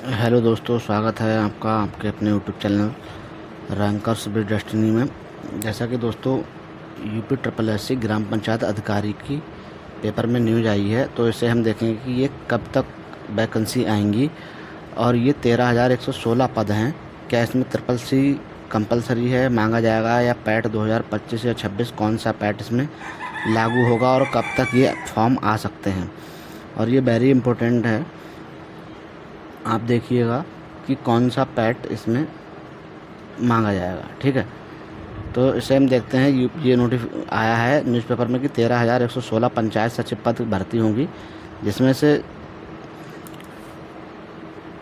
Hello दोस्तों, स्वागत है आपका आपके अपने YouTube channel rankers with destiny में। जैसा कि दोस्तों यूपी ट्रिपल एस सी ग्राम पंचायत अधिकारी की पेपर में न्यूज आई है, तो इसे हम देखेंगे कि ये कब तक वैकेंसी आएंगी और ये 13,116 पद हैं। क्या इसमें ट्रिपल सी कंपलसरी है, मांगा जाएगा, या पैट 2025 या 26 कौन सा पैट इसमें लागू होगा और कब तक ये फॉर्म आ सकते हैं। और ये वेरी इम्पोर्टेंट है, आप देखिएगा कि कौन सा पैट इसमें मांगा जाएगा। ठीक है, तो इसे हम देखते हैं। ये नोटिस आया है न्यूज़पेपर में कि 13,116 पंचायत सचिव पद भर्ती होंगी, जिसमें से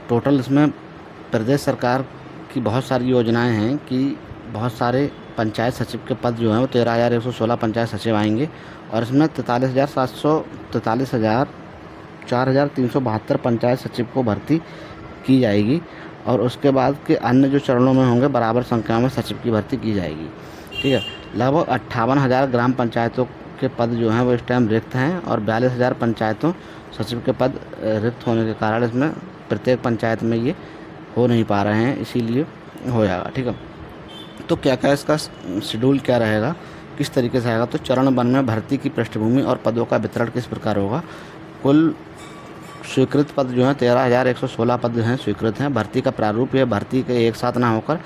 टोटल इसमें प्रदेश सरकार की बहुत सारी योजनाएं हैं कि बहुत सारे पंचायत सचिव के पद जो हैं वो 13,116 पंचायत सचिव आएंगे। और इसमें 4,372 पंचायत सचिव को भर्ती की जाएगी और उसके बाद के अन्य जो चरणों में होंगे बराबर संख्या में सचिव की भर्ती की जाएगी। ठीक है, लगभग 58,000 ग्राम पंचायतों के पद जो हैं वो इस टाइम रिक्त हैं और 42,000 पंचायतों सचिव के पद रिक्त होने के कारण इसमें प्रत्येक पंचायत में ये हो नहीं पा रहे हैं, इसीलिए हो जाएगा। ठीक है, तो क्या क्या इसका शेड्यूल क्या रहेगा, किस तरीके से आएगा। तो चरण 1 में भर्ती की पृष्ठभूमि और पदों का वितरण किस प्रकार होगा। कुल स्वीकृत पद जो हैं 13,116 पद हैं, स्वीकृत हैं। भर्ती का प्रारूप यह भर्ती के एक साथ ना होकर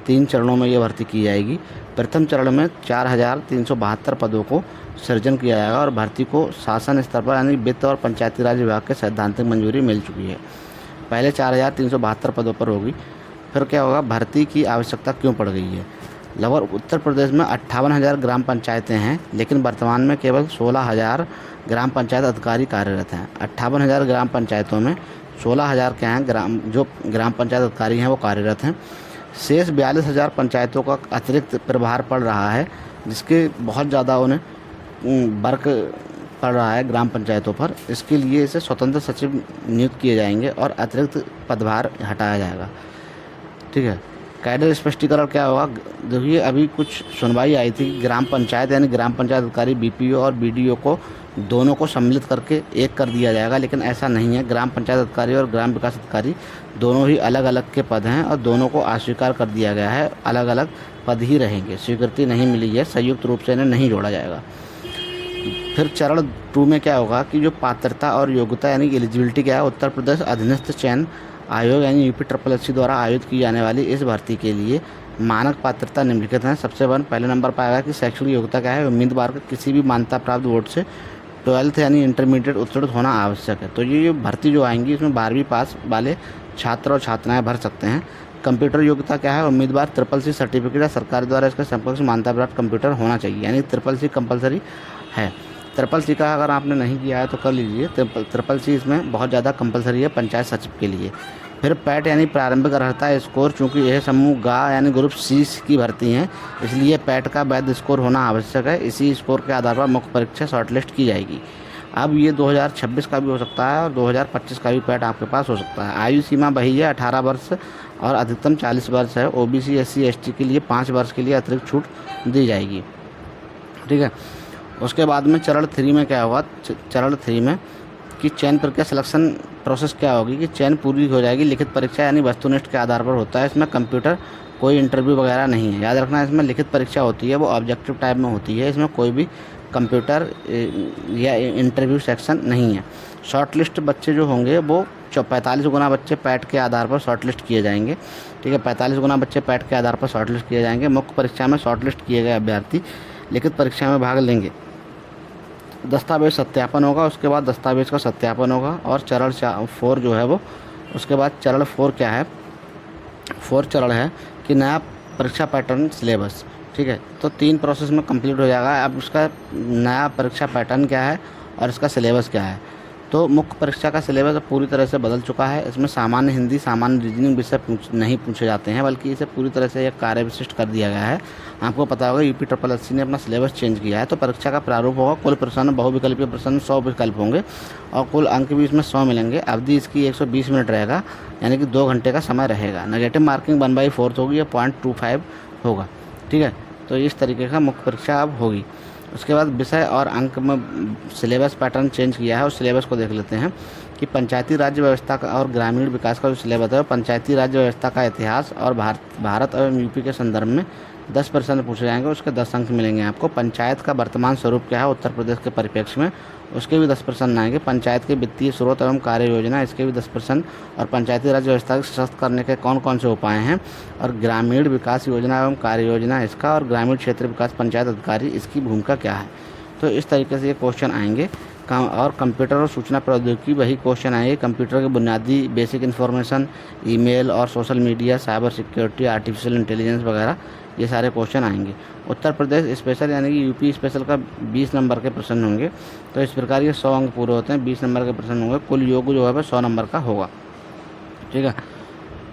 3 चरणों में ये भर्ती की जाएगी। प्रथम चरण में 4,372 पदों को सृजन किया जाएगा और भर्ती को शासन स्तर पर यानी वित्त और पंचायती राज विभाग के सैद्धांतिक मंजूरी मिल चुकी है। पहले 4,372 पदों पर होगी। फिर क्या होगा, भर्ती की आवश्यकता क्यों पड़ गई है। लगभग उत्तर प्रदेश में 58,000 ग्राम पंचायतें हैं, लेकिन वर्तमान में केवल 16,000 ग्राम पंचायत अधिकारी कार्यरत हैं। 58,000 ग्राम पंचायतों में 16,000 क्या हैं जो ग्राम पंचायत अधिकारी हैं वो कार्यरत हैं। शेष 42,000 पंचायतों का अतिरिक्त प्रभार पड़ रहा है, जिसके बहुत ज़्यादा उन्हें वर्क पड़ रहा है ग्राम पंचायतों पर। इसके लिए इसे स्वतंत्र सचिव नियुक्त किए जाएंगे और अतिरिक्त पदभार हटाया जाएगा। ठीक है, कैडर स्पष्टीकरण क्या होगा। देखिए, अभी कुछ सुनवाई आई थी कि ग्राम पंचायत यानी ग्राम पंचायत अधिकारी बीपीओ और बीडीओ को दोनों को सम्मिलित करके एक कर दिया जाएगा, लेकिन ऐसा नहीं है। ग्राम पंचायत अधिकारी और ग्राम विकास अधिकारी दोनों ही अलग अलग के पद हैं और दोनों को अस्वीकार कर दिया गया है, अलग अलग पद ही रहेंगे, स्वीकृति नहीं मिली है, संयुक्त रूप से इन्हें नहीं जोड़ा जाएगा। फिर चरण 2 में क्या होगा कि जो पात्रता और योग्यता यानी एलिजिबिलिटी क्या है। उत्तर प्रदेश अधीनस्थ चयन आयोग यानी यूपी ट्रिपल एस सी द्वारा आयोजित की जाने वाली इस भर्ती के लिए मानक पात्रता निम्नलिखित हैं। सबसे पहले नंबर पर आएगा कि शैक्षणिक योग्यता क्या है। उम्मीदवार को किसी भी मान्यता प्राप्त बोर्ड से 12th यानी इंटरमीडिएट उत्तीर्ण होना आवश्यक है। तो ये भर्ती जो आएंगी इसमें 12वीं पास वाले छात्र और छात्राएँ भर सकते हैं। कंप्यूटर योग्यता क्या है। उम्मीदवार ट्रिपल सी सर्टिफिकेट या सरकार द्वारा इसके समकक्ष मान्यता प्राप्त कंप्यूटर होना चाहिए, यानी ट्रिपल सी कंपलसरी है। ट्रिपल सी का अगर आपने नहीं किया है तो कर लीजिए। ट्रिपल सी इसमें बहुत ज़्यादा कंपलसरी है पंचायत सचिव के लिए। फिर पैट यानी प्रारंभिक अर्हता स्कोर, चूँकि यह समूह गा यानी ग्रुप सी की भर्ती हैं, इसलिए पैट का वैध स्कोर होना आवश्यक है। इसी स्कोर के आधार पर मुख्य परीक्षा शॉर्टलिस्ट की जाएगी। अब ये 2026 का भी हो सकता है और 2025 का भी पैट आपके पास हो सकता है। आयु सीमा वही है, 18 वर्ष और अधिकतम 40 वर्ष है। ओबीसी SC ST के लिए 5 वर्ष के लिए अतिरिक्त छूट दी जाएगी। ठीक है, उसके बाद में चरण 3 में क्या होगा। चरण 3 में कि चयन प्रक्रिया सिलेक्शन प्रोसेस क्या होगी कि चयन पूरी हो जाएगी। लिखित परीक्षा यानी वस्तुनिष्ठ के आधार पर होता है। इसमें कंप्यूटर कोई इंटरव्यू वगैरह नहीं है, याद रखना। इसमें लिखित परीक्षा होती है, वो ऑब्जेक्टिव टाइप में होती है। इसमें कोई भी कंप्यूटर या इंटरव्यू सेक्शन नहीं है। शॉर्ट लिस्ट बच्चे जो होंगे वो 45 गुना बच्चे पैट के आधार पर शॉर्ट लिस्ट किए जाएंगे। ठीक है, 45 गुना बच्चे पैट के आधार पर शॉर्ट लिस्ट किए जाएंगे। मुख्य परीक्षा में शॉर्ट लिस्ट किए गए अभ्यर्थी लिखित परीक्षा में भाग लेंगे। दस्तावेज सत्यापन होगा, उसके बाद दस्तावेज का सत्यापन होगा। और चरण 4 जो है वो, उसके बाद चरण 4 क्या है। 4 चरण है कि नया परीक्षा पैटर्न सिलेबस। ठीक है, तो 3 प्रोसेस में कंप्लीट हो जाएगा। अब उसका नया परीक्षा पैटर्न क्या है और इसका सिलेबस क्या है। तो मुख्य परीक्षा का सिलेबस पूरी तरह से बदल चुका है। इसमें सामान्य हिंदी, सामान्य रीजनिंग विषय नहीं पूछे जाते हैं, बल्कि इसे पूरी तरह से एक कार्य विशिष्ट कर दिया गया है। आपको पता होगा यूपी ट्रिपल एस सी ने अपना सिलेबस चेंज किया है। तो परीक्षा का प्रारूप होगा कुल प्रश्न, बहुविकल्पीय प्रश्न 100 विकल्प होंगे और कुल अंक भी इसमें 100 मिलेंगे। अवधि इसकी 120 मिनट रहेगा, यानी कि 2 घंटे का समय रहेगा। नेगेटिव मार्किंग 1/4 होगी या 0.25 होगा। ठीक है, तो इस तरीके का मुख्य परीक्षा अब होगी। उसके बाद विषय और अंक में सिलेबस पैटर्न चेंज किया है, उस सिलेबस को देख लेते हैं कि पंचायती राज्य व्यवस्था का और ग्रामीण विकास का जो सिलेबस है, पंचायती राज्य व्यवस्था का इतिहास और भारत एवं यूपी के संदर्भ में 10 प्रश्न पूछे जाएंगे, उसके 10 अंक मिलेंगे आपको। पंचायत का वर्तमान स्वरूप क्या है उत्तर प्रदेश के परिप्रेक्ष्य में, उसके भी 10 प्रश्न आएंगे। पंचायत के वित्तीय स्रोत एवं कार्य योजना, इसके भी 10 प्रश्न। और पंचायती राज व्यवस्था को सशक्त करने के कौन कौन से उपाय हैं, और ग्रामीण विकास योजना एवं कार्य योजना इसका, और ग्रामीण क्षेत्र विकास पंचायत अधिकारी इसकी भूमिका क्या है। तो इस तरीके से ये क्वेश्चन आएंगे। और कंप्यूटर और सूचना प्रौद्योगिकी वही क्वेश्चन आएंगे। कंप्यूटर के बुनियादी बेसिक इन्फॉर्मेशन, ईमेल और social media, cyber security, artificial intelligence वगैरह, ये सारे क्वेश्चन आएंगे। उत्तर प्रदेश स्पेशल यानी कि यूपी स्पेशल का 20 नंबर के प्रश्न होंगे। तो इस प्रकार ये 100 अंक पूरे होते हैं, 20 नंबर के प्रश्न होंगे। कुल योग जो है वह 100 नंबर का होगा। ठीक है।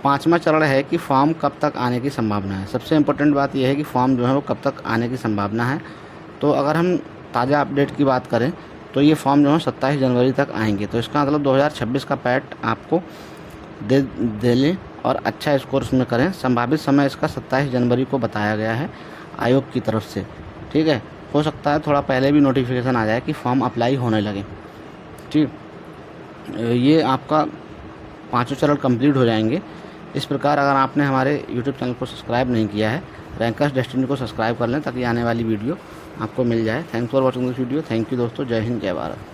5वां चरण है कि फॉर्म कब तक आने की संभावना है। सबसे इम्पोर्टेंट बात यह है कि फॉर्म जो है वो कब तक आने की संभावना है। तो अगर हम ताज़ा अपडेट की बात करें तो ये फॉर्म जो है 27 जनवरी तक आएंगे। तो इसका मतलब 2026 का पैट आपको दे लें और अच्छा स्कोर उसमें करें। संभावित समय इसका 27 जनवरी को बताया गया है आयोग की तरफ से। ठीक है, हो सकता है थोड़ा पहले भी नोटिफिकेशन आ जाए कि फॉर्म अप्लाई होने लगे। ठीक, ये आपका 5 चरण कंप्लीट हो जाएंगे। इस प्रकार अगर आपने हमारे यूट्यूब चैनल को सब्सक्राइब नहीं किया है, रैंकर्स डेस्टिनी को सब्सक्राइब कर लें ताकि आने वाली वीडियो आपको मिल जाए। Thanks for watching this video. Thank you दोस्तों। जय हिंद, जय भारत।